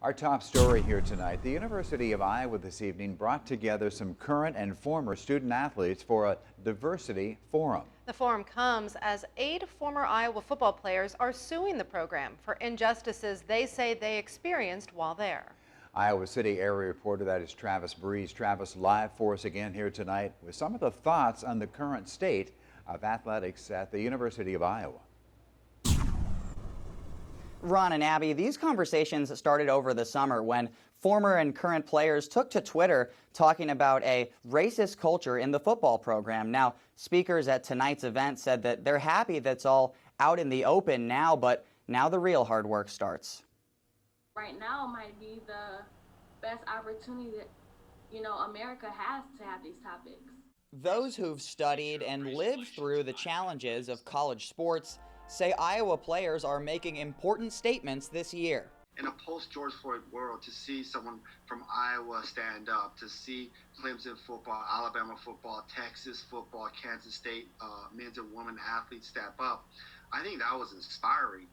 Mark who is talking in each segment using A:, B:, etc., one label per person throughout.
A: Our top story here tonight, the University of Iowa this evening brought together some current and former student athletes for a diversity forum.
B: The forum comes as 8 former Iowa football players are suing the program for injustices they say they experienced while there.
A: Iowa City area reporter, that is Travis Breeze. Travis, live for us again here tonight with some of the thoughts on the current state of athletics at the University of Iowa.
C: Ron and Abby, these conversations started over the summer when former and current players took to Twitter talking about a racist culture in the football program. Now, speakers at tonight's event said that they're happy that's all out in the open now, but now the real hard work starts.
D: Right now might be the best opportunity that, America has to have these topics.
C: Those who've studied and lived through the challenges of college sports say Iowa players are making important statements this year.
E: In a post-George Floyd world, to see someone from Iowa stand up, to see Clemson football, Alabama football, Texas football, Kansas State men's and women athletes step up, I think that was inspiring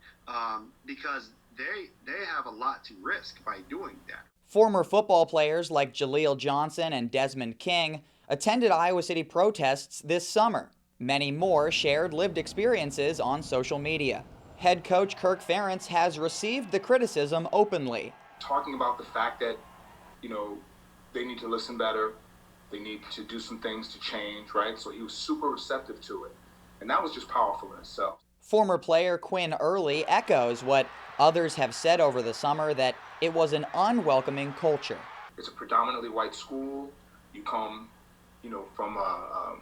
E: because they have a lot to risk by doing that.
C: Former football players like Jaleel Johnson and Desmond King attended Iowa City protests this summer. Many more shared lived experiences on social media. Head coach Kirk Ferentz has received the criticism openly.
F: Talking about the fact that, they need to listen better, they need to do some things to change, right? So he was super receptive to it. And that was just powerful in itself.
C: Former player Quinn Early echoes what others have said over the summer, that it was an unwelcoming culture.
F: It's a predominantly white school. You come, from a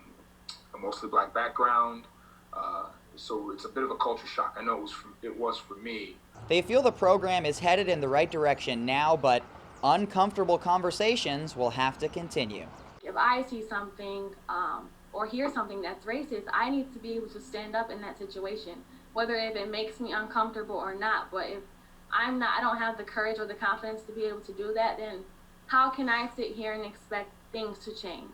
F: mostly black background, so it's a bit of a culture shock. I know it was for me.
C: They feel the program is headed in the right direction now, but uncomfortable conversations will have to continue.
D: If I see something or hear something that's racist, I need to be able to stand up in that situation, whether if it makes me uncomfortable or not. But if I don't have the courage or the confidence to be able to do that, then how can I sit here and expect things to change?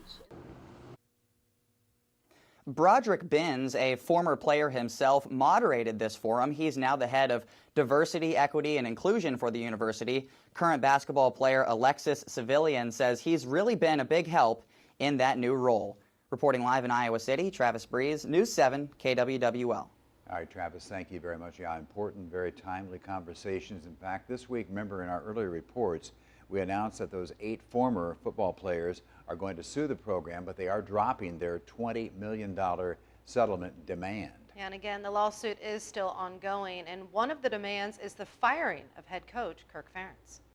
C: Broderick Binns, a former player himself, moderated this forum. He's now the head of diversity, equity, and inclusion for the university. Current basketball player Alexis Civilian says he's really been a big help in that new role. Reporting live in Iowa City, Travis Breeze, News 7 KWWL.
A: All right, Travis, thank you very much. Yeah, important, very timely conversations. In fact, this week, remember in our earlier reports, we announced that those 8 former football players are going to sue the program, but they are dropping their $20 million settlement demand.
B: And again, the lawsuit is still ongoing, and one of the demands is the firing of head coach Kirk Ferentz.